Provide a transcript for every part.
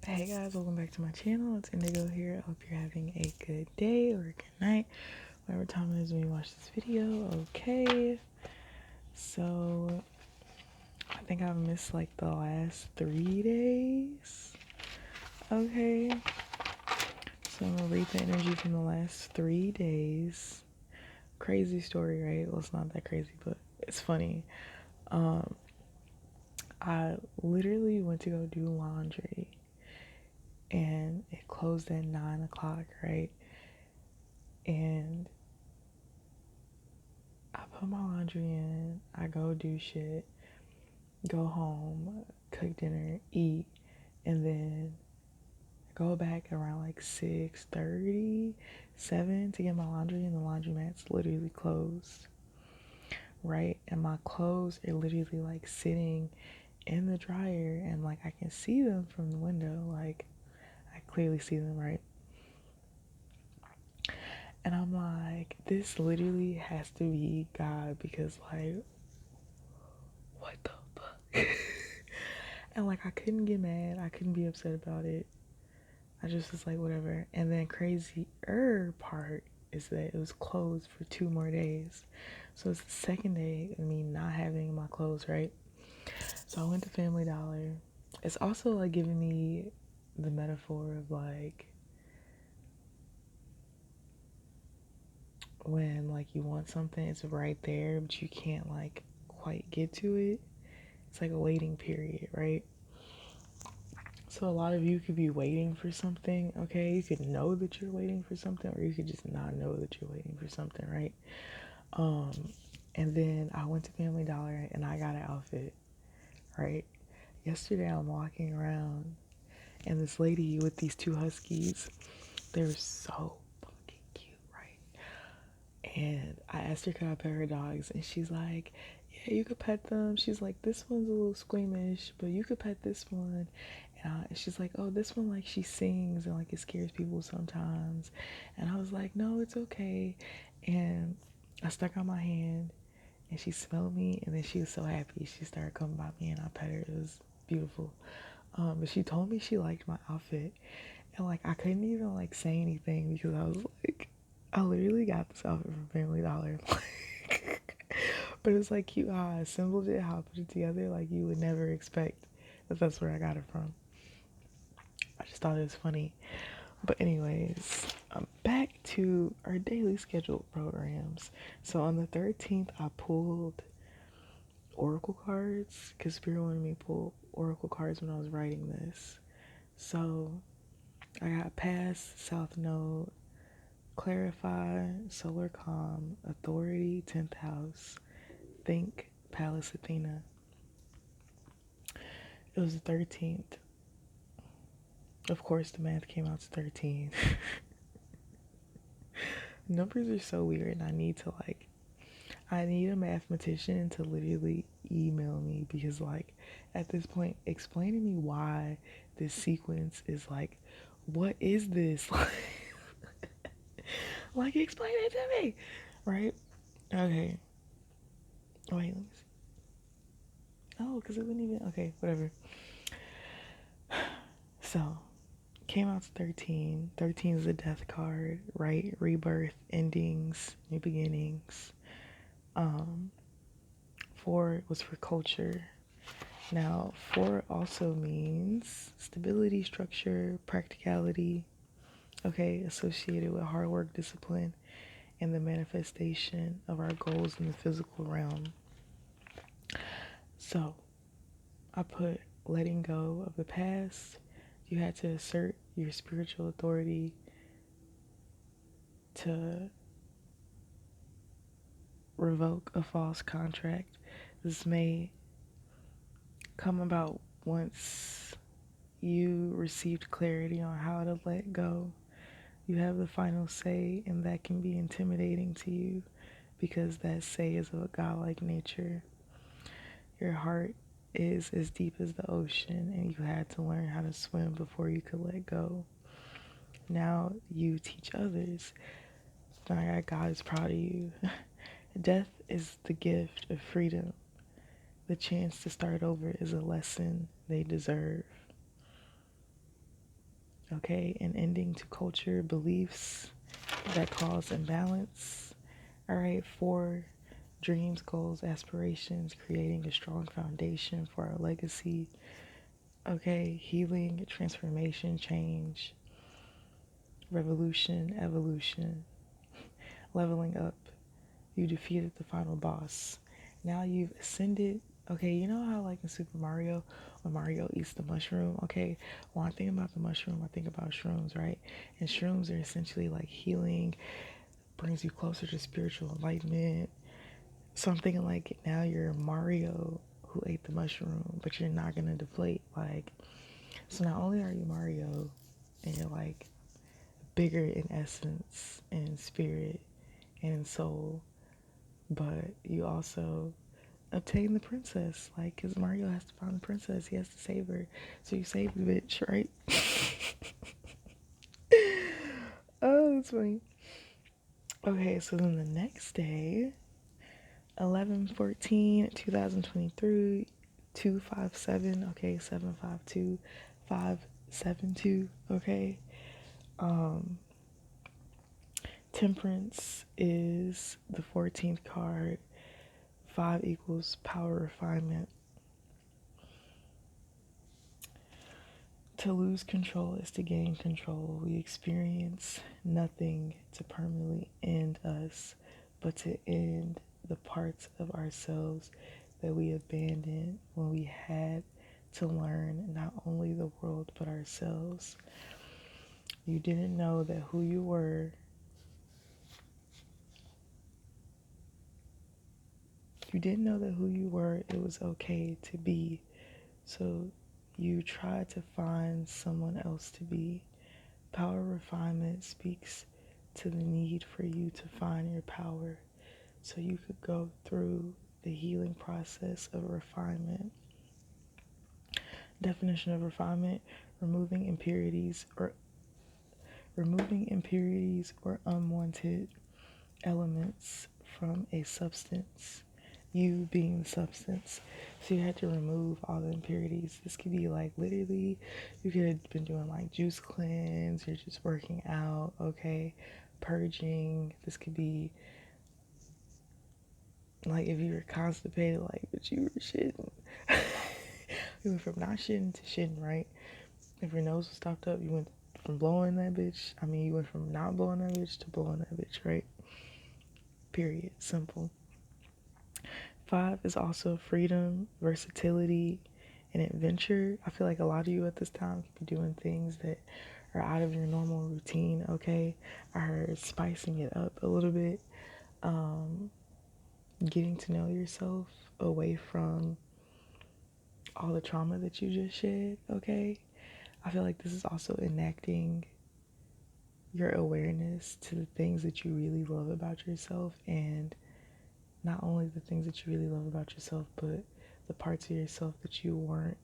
Hey guys, welcome back to my channel. It's Indigo here. I hope you're having a good day or a good night, whatever time it is when you watch this video. Okay, so I think I've missed like the last 3 days. Okay, so I'm gonna read the energy from the last 3 days. Crazy story, right? Well, it's not that crazy, but it's funny. I literally went to go do laundry and it closed at 9 o'clock, right? And I put my laundry in, I go do shit, go home, cook dinner, eat, and then go back around like 6:30, 7 to get my laundry, and the laundromat's literally closed, right? And my clothes are literally like sitting in the dryer, and like I can see them from the window, like I clearly see them, right? And I'm like, this literally has to be God because, like, what the fuck? And, like, I couldn't get mad. I couldn't be upset about it. I just was like, whatever. And then, crazier part is that it was closed for 2 more days. So, it's the second day of me not having my clothes, right? So, I went to Family Dollar. It's also, like, giving me the metaphor of, like, when like you want something, it's right there, but you can't like quite get to it. It's like a waiting period, right? So a lot of you could be waiting for something, okay? You could know that you're waiting for something, or you could just not know that you're waiting for something, right? Um, and then I went to Family Dollar and I got an outfit, right? Yesterday I'm walking around and this lady with these two huskies, they're so fucking cute, right? And I asked her, could I pet her dogs? And she's like, yeah, you could pet them. She's like, this one's a little squeamish, but you could pet this one. And she's like, oh, this one, like, she sings and, like, it scares people sometimes. And I was like, no, it's okay. And I stuck out my hand and she smelled me. And then she was so happy. She started coming by me and I pet her. It was beautiful. But she told me she liked my outfit. And, like, I couldn't even, like, say anything because I was like, I literally got this outfit from Family Dollar. But it's like cute how I assembled it, how I put it together. Like, you would never expect that that's where I got it from. I just thought it was funny. But anyways, I'm back to our daily scheduled programs. So on the 13th, I pulled oracle cards because Spirit wanted me to pull oracle cards when I was writing this. So I got past, south node, clarify, solar calm, authority, 10th house, think, Palace Athena. It was the 13th. Of course, the math came out to 13. Numbers are so weird, and I need a mathematician to literally email me because, like, at this point, explain to me why this sequence is like, what is this? Like, explain it to me, right? Okay. Wait, let me see. Oh, because it wouldn't even. Okay, whatever. So, came out to 13. 13 is a death card, right? Rebirth, endings, new beginnings. 4 was for culture. Now, 4 also means stability, structure, practicality, okay, associated with hard work, discipline, and the manifestation of our goals in the physical realm. So, I put letting go of the past. You had to assert your spiritual authority to revoke a false contract. This may come about once you received clarity on how to let go. You have the final say, and that can be intimidating to you because that say is of a godlike nature. Your heart is as deep as the ocean, and you had to learn how to swim before you could let go. Now you teach others. Now God is proud of you. Death is the gift of freedom. The chance to start over is a lesson they deserve. okay? An ending to culture, beliefs that cause imbalance. All right, 4, dreams, goals, aspirations, creating a strong foundation for our legacy. Okay, healing, transformation, change, revolution, evolution, leveling up. You defeated the final boss. Now you've ascended. Okay, you know how like in Super Mario, when Mario eats the mushroom? Okay, when I think about the mushroom, I think about shrooms, right? And shrooms are essentially like healing, brings you closer to spiritual enlightenment. So I'm thinking like now you're Mario who ate the mushroom, but you're not gonna deflate. Like, so not only are you Mario and you're like bigger in essence and in spirit and in soul, but you also obtain the princess. Like, because Mario has to find the princess, he has to save her. So you save the bitch, right? Oh, that's funny. Okay, so then the next day, 11/14/2023, 257, okay, 752 572, okay. Um, Temperance is the 14th card. 5 equals power refinement. To lose control is to gain control. We experience nothing to permanently end us, but to end the parts of ourselves that we abandoned when we had to learn not only the world but ourselves. You didn't know that who you were. You didn't know that who you were, it was okay to be. So you tried to find someone else to be. Power refinement speaks to the need for you to find your power so you could go through the healing process of refinement. Definition of refinement: removing impurities or unwanted elements from a substance, you being the substance. So you had to remove all the impurities. This could be like literally, you could have been doing like juice cleanse, you're just working out, okay, purging. This could be like if you were constipated, like, but you were shitting. You went from not shitting to shitting, right? If your nose was stopped up, you went from blowing that bitch. I mean, you went from not blowing that bitch to blowing that bitch, right? Period. Simple. 5 is also freedom, versatility, and adventure. I feel like a lot of you at this time could be doing things that are out of your normal routine, okay? I heard spicing it up a little bit, getting to know yourself away from all the trauma that you just shed, okay? I feel like this is also enacting your awareness to the things that you really love about yourself, and not only the things that you really love about yourself, but the parts of yourself that you weren't,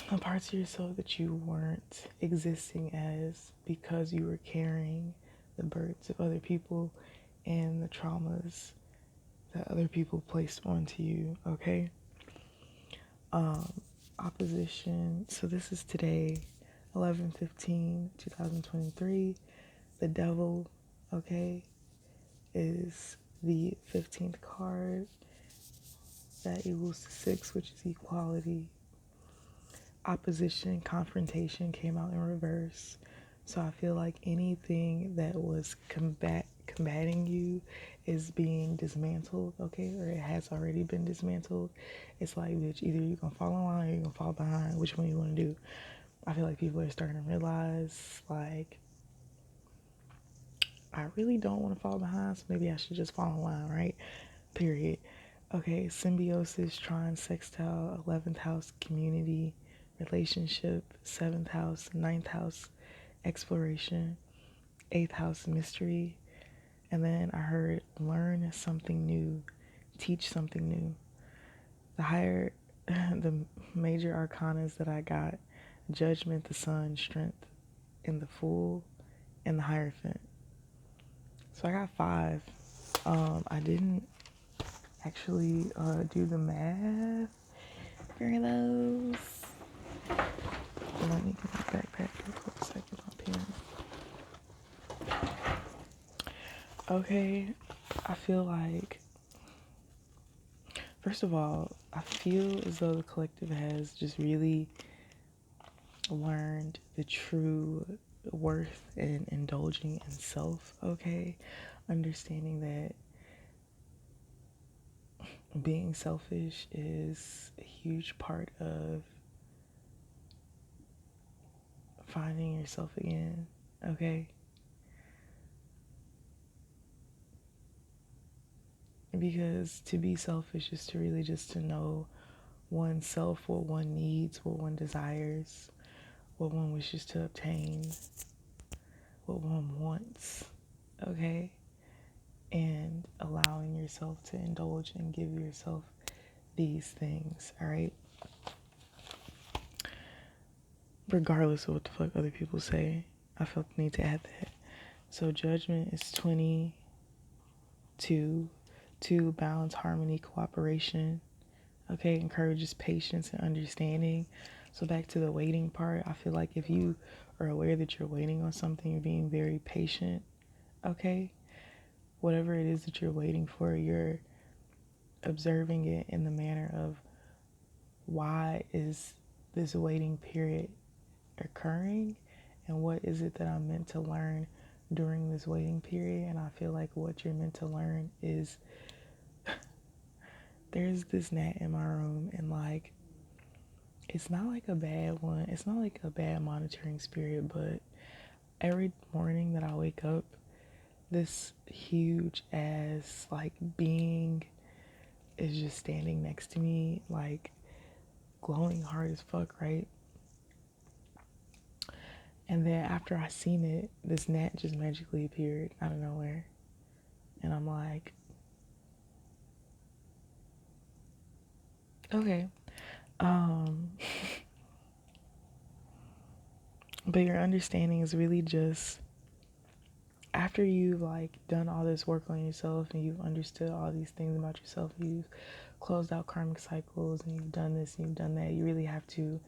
the parts of yourself that you weren't existing as because you were carrying the burdens of other people and the traumas that other people placed onto you, okay? Opposition. So this is today, 11/15/2023. The devil, okay, is the 15th card. That equals 6, which is equality. Opposition, confrontation came out in reverse. So I feel like anything that was combating you is being dismantled, okay? Or it has already been dismantled. It's like, bitch, either you're gonna fall in line or you're gonna fall behind. Which one you wanna do? I feel like people are starting to realize, like, I really don't want to fall behind, so maybe I should just fall in line, right? Period. Okay, symbiosis, trine, sextile, 11th house, community, relationship, 7th house, 9th house, exploration, 8th house, mystery. And then I heard learn something new, teach something new. The higher, the major arcanas that I got: judgment, the sun, strength, and the fool, and the Hierophant. So I got 5. I didn't actually do the math for those. let me get my backpack real quick so I get my pen. Okay, I feel like, first of all, I feel as though the collective has just really learned the true worth in indulging in self, okay? Understanding that being selfish is a huge part of finding yourself again, okay? Because to be selfish is to really just to know oneself, what one needs, what one desires, what one wishes to obtain, what one wants, okay? And allowing yourself to indulge and give yourself these things, all right? Regardless of what the fuck other people say, I felt the need to add that. So judgment is 22, 2, balance, harmony, cooperation, okay? Encourages patience and understanding. So back to the waiting part, I feel like if you are aware that you're waiting on something, you're being very patient, okay? Whatever it is that you're waiting for, you're observing it in the manner of, why is this waiting period occurring, and what is it that I'm meant to learn during this waiting period? And I feel like what you're meant to learn is there's this gnat in my room, and like, it's not like a bad one, it's not like a bad monitoring spirit, but every morning that I wake up, this huge ass like being is just standing next to me, like glowing hard as fuck, right? And then after I seen it, this gnat just magically appeared out of nowhere. And I'm like, okay. But your understanding is really just after you've like done all this work on yourself and you've understood all these things about yourself, you've closed out karmic cycles and you've done this and you've done that, you really have to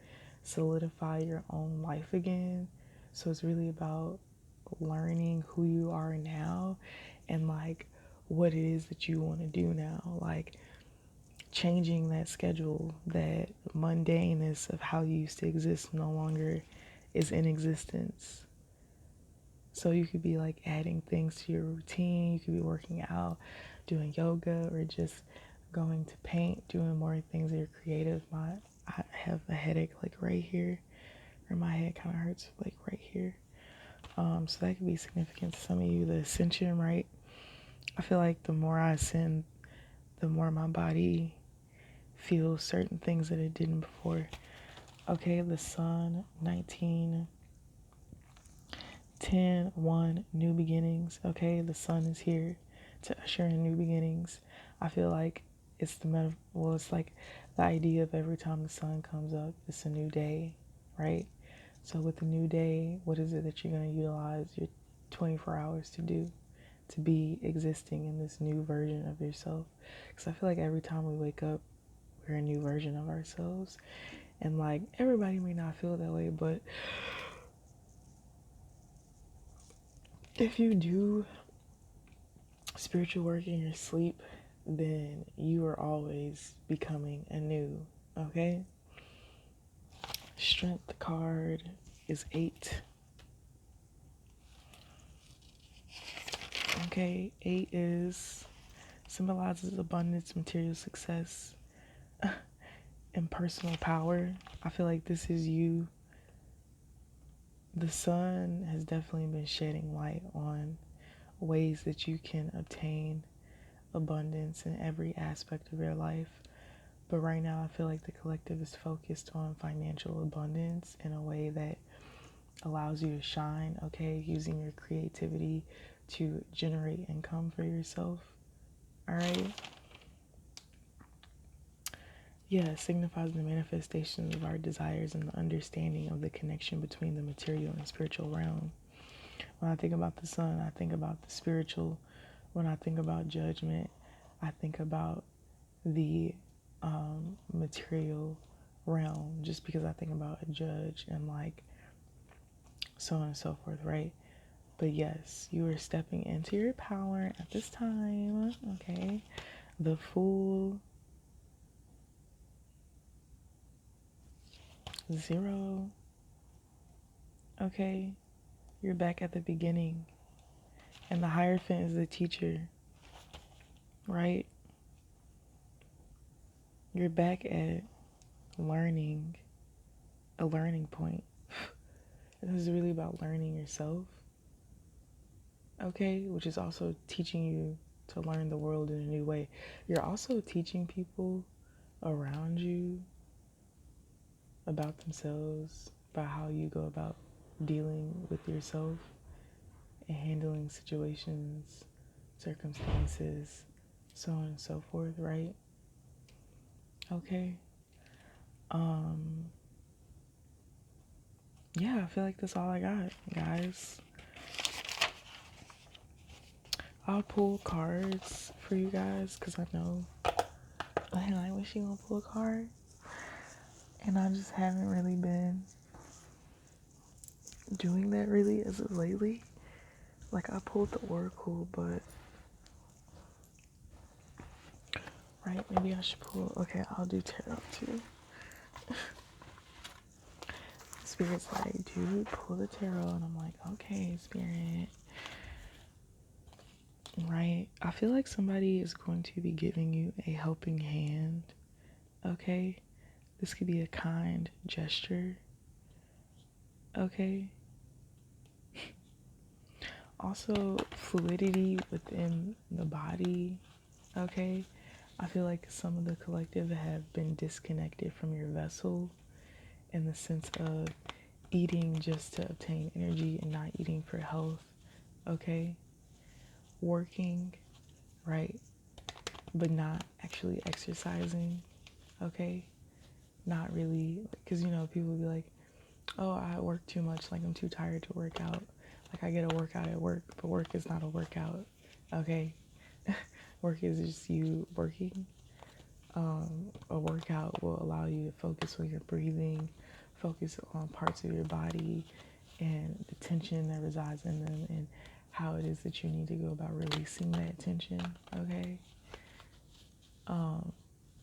solidify your own life again. So it's really about learning who you are now and like what it is that you want to do now, like changing that schedule, that mundaneness of how you used to exist no longer is in existence. So you could be like adding things to your routine, you could be working out, doing yoga, or just going to paint, doing more things that are creative. I have a headache like right here, or my head kind of hurts like right here. So that could be significant to some of you. The ascension, right? I feel like the more I ascend, the more my body feels certain things that it didn't before. Okay, the sun, 19, 10, 1, new beginnings. Okay, the sun is here to usher in new beginnings. I feel like it's it's like the idea of every time the sun comes up, it's a new day, right? So with the new day, what is it that you're going to utilize your 24 hours to do, to be existing in this new version of yourself? Because I feel like every time we wake up, we're a new version of ourselves. And like, everybody may not feel that way, but if you do spiritual work in your sleep, then you are always becoming anew, okay? Strength card is 8. Okay, 8 symbolizes abundance, material success, and personal power. I feel like this is you. The sun has definitely been shedding light on ways that you can obtain abundance in every aspect of your life. But right now, I feel like the collective is focused on financial abundance in a way that allows you to shine, okay, using your creativity to generate income for yourself. All right. Yeah, it signifies the manifestation of our desires and the understanding of the connection between the material and spiritual realm. When I think about the sun, I think about the spiritual. When I think about judgment, I think about the material realm just because I think about a judge and like so on and so forth, right? But yes, you are stepping into your power at this time, okay? The Fool, 0, okay? You're back at the beginning, and the Hierophant is the teacher, right? You're back at learning, a learning point. This is really about learning yourself, okay? Which is also teaching you to learn the world in a new way. You're also teaching people around you about themselves, about how you go about dealing with yourself and handling situations, circumstances, so on and so forth, right? Okay. Yeah, I feel like that's all I got, guys. I'll pull cards for you guys because I know, man, I wish you gonna pull a card, and I just haven't really been doing that really as of lately. Like I pulled the Oracle, but right, maybe I should pull. Okay, I'll do tarot too. Spirit's like, dude, pull the tarot, and I'm like, okay, Spirit. Right? I feel like somebody is going to be giving you a helping hand, okay? This could be a kind gesture, okay? Also, fluidity within the body, okay? I feel like some of the collective have been disconnected from your vessel in the sense of eating just to obtain energy and not eating for health, okay? Working, right? But not actually exercising, okay? Not really, because you know, people be like, oh, I work too much, like I'm too tired to work out. Like I get a workout at work, but work is not a workout, okay? Work is just you working. A workout will allow you to focus on your breathing, focus on parts of your body and the tension that resides in them and how it is that you need to go about releasing that tension, okay?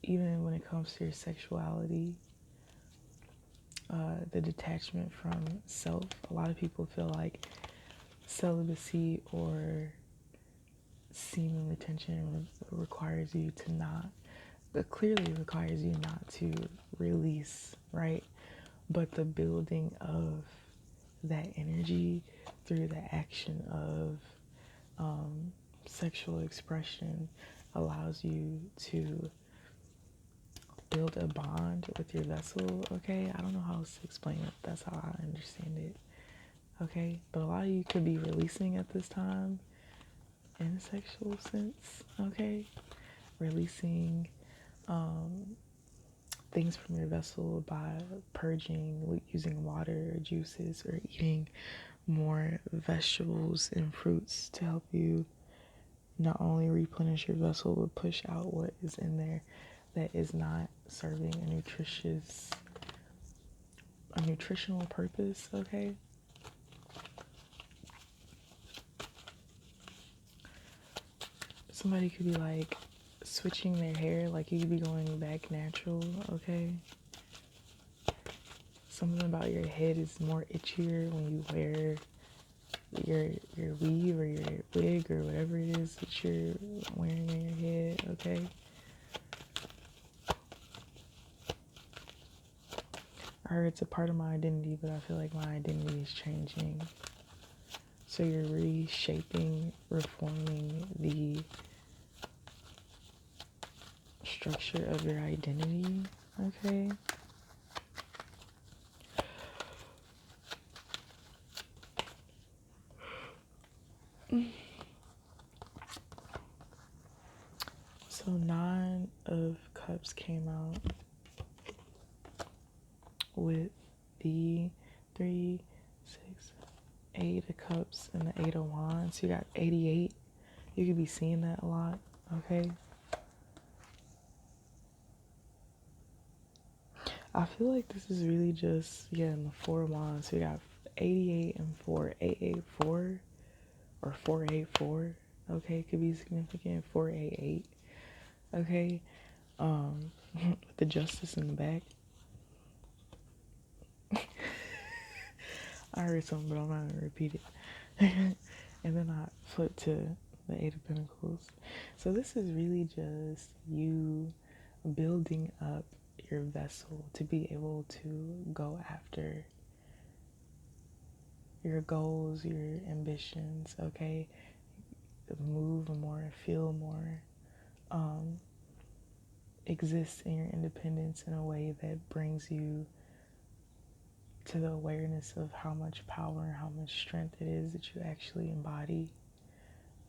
Even when it comes to your sexuality, the detachment from self, a lot of people feel like celibacy or semen retention requires you to not, but clearly requires you not to release, right? But the building of that energy through the action of sexual expression allows you to build a bond with your vessel, okay? I don't know how else to explain it. That's how I understand it, okay? But a lot of you could be releasing at this time in a sexual sense, okay? Releasing things from your vessel by purging, using water or juices, or eating more vegetables and fruits to help you not only replenish your vessel but push out what is in there that is not serving a nutritional purpose, okay? Somebody could be like switching their hair, like you could be going back natural, okay? Something about your head is more itchier when you wear your weave or your wig or whatever it is that you're wearing on your head, okay? I heard it's a part of my identity, but I feel like my identity is changing. So you're reshaping, reforming the structure of your identity, okay? So 9 of Cups came out with the 3, 6, 8 of Cups and the 8 of Wands. So you got 88. You could be seeing that a lot, okay? I feel like this is really just, yeah, in the 4 of Wands. So we got 88 and 4, 884 or 484. Okay, could be significant. 488. Okay, with the justice in the back. I heard something, but I'm not gonna repeat it. And then I flip to the Eight of Pentacles. So this is really just you building up your vessel to be able to go after your goals, your ambitions, okay? Move more, feel more, exist in your independence in a way that brings you to the awareness of how much power and how much strength it is that you actually embody,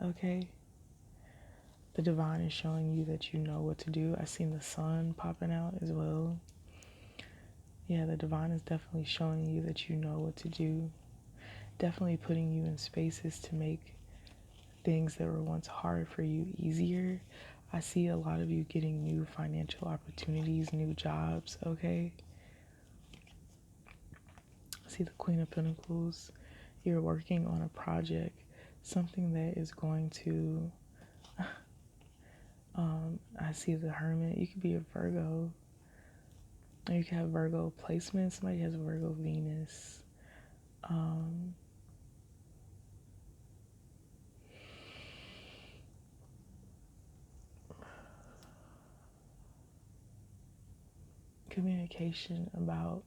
okay? The divine is showing you that you know what to do. I seen the sun popping out as well. Yeah, the divine is definitely showing you that you know what to do. Definitely putting you in spaces to make things that were once hard for you easier. I see a lot of you getting new financial opportunities, new jobs, okay? I see the Queen of Pentacles. You're working on a project, something that is going to, I see the Hermit. You could be a Virgo. Or you could have Virgo placement. Somebody has Virgo Venus. Communication about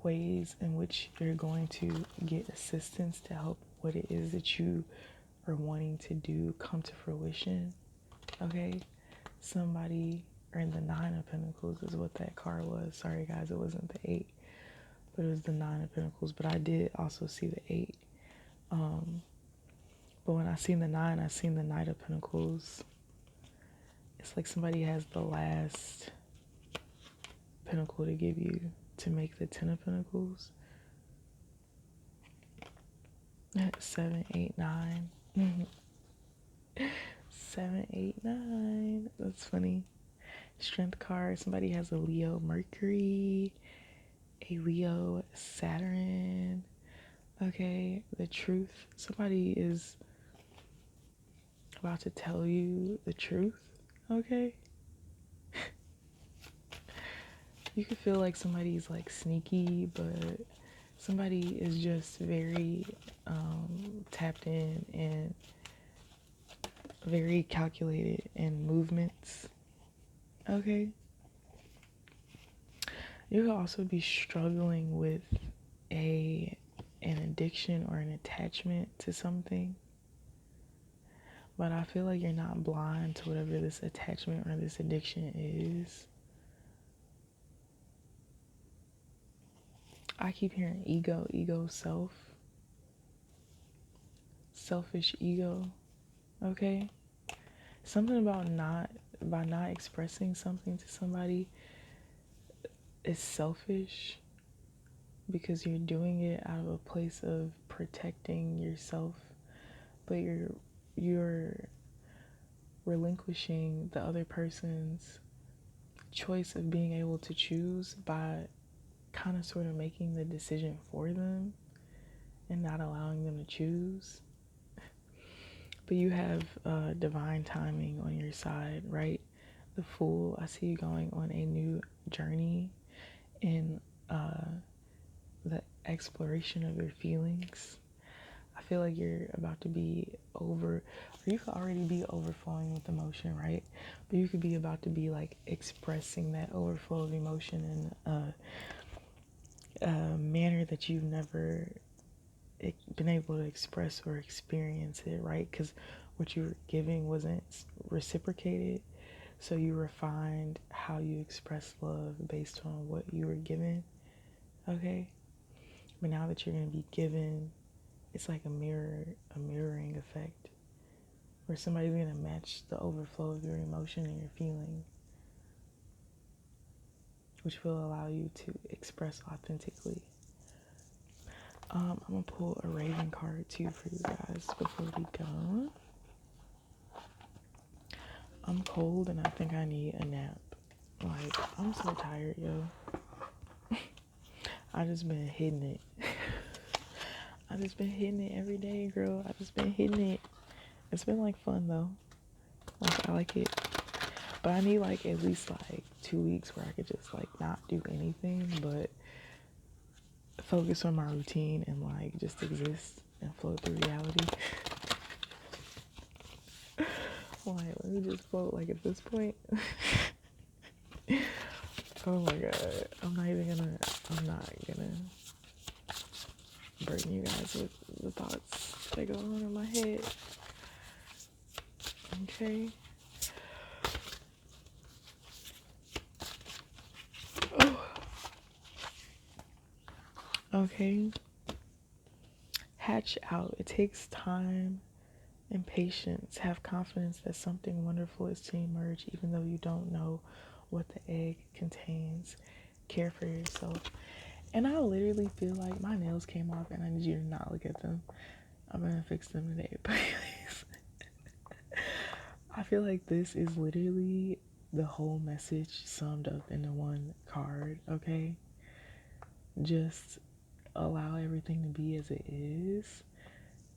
ways in which you're going to get assistance to help what it is that you are wanting to do come to fruition. Okay, somebody, or in the Nine of Pentacles is what that card was. Sorry guys, it wasn't the 8, but it was the Nine of Pentacles. But I did also see the 8. But when I seen the 9, I seen the Knight of Pentacles. It's like somebody has the last pentacle to give you to make the 10 of Pentacles. 7, 8, 9. 7, 8, 9. That's funny. Strength card. Somebody has a Leo Mercury, a Leo Saturn. Okay, the truth. Somebody is about to tell you the truth. Okay. You could feel like somebody's like sneaky, but somebody is just very tapped in and very calculated in movements. Okay. You could also be struggling with an addiction or an attachment to something. But I feel like you're not blind to whatever this attachment or this addiction is. I keep hearing ego, self, selfish ego, okay? Something about by not expressing something to somebody is selfish because you're doing it out of a place of protecting yourself, but you're relinquishing the other person's choice of being able to choose by kind of sort of making the decision for them and not allowing them to choose. But you have divine timing on your side, right? The Fool, I see you going on a new journey in the exploration of your feelings. I feel like you're about to be over, or you could already be overflowing with emotion, right? But you could be about to be like expressing that overflow of emotion in a manner that you've never been able to express or experience it, right? Because what you were giving wasn't reciprocated. So you refined how you express love based on what you were given, okay? But now that you're going to be given, it's like a mirroring effect where somebody's going to match the overflow of your emotion and your feeling, which will allow you to express authentically. I'm going to pull a Raven card too for you guys before we go. I'm cold and I think I need a nap. Like, I'm so tired, yo. I just been hitting it. I just been hitting it every day, girl. I just been hitting it. It's been like fun though. Like, I like it. But I need like at least like 2 weeks where I could just like not do anything but focus on my routine and like just exist and float through reality. Like, let me just float like at this point. Oh my god. I'm not gonna burden you guys with the thoughts that go on in my head. Okay. Oh. Okay. Hatch out. It takes time and patience. Have confidence that something wonderful is to emerge even though you don't know what the egg contains. Care for yourself. And I literally feel like my nails came off and I need you to not look at them. I'm gonna fix them today, but I feel like this is literally the whole message summed up into one card, okay? Just allow everything to be as it is.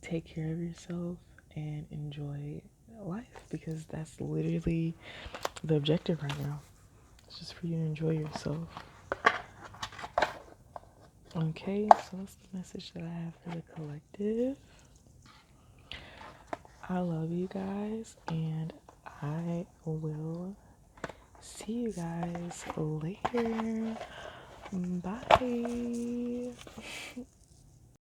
Take care of yourself and enjoy life, because that's literally the objective right now. It's just for you to enjoy yourself. Okay, so that's the message that I have for the collective. I love you guys, and I will see you guys later. Bye.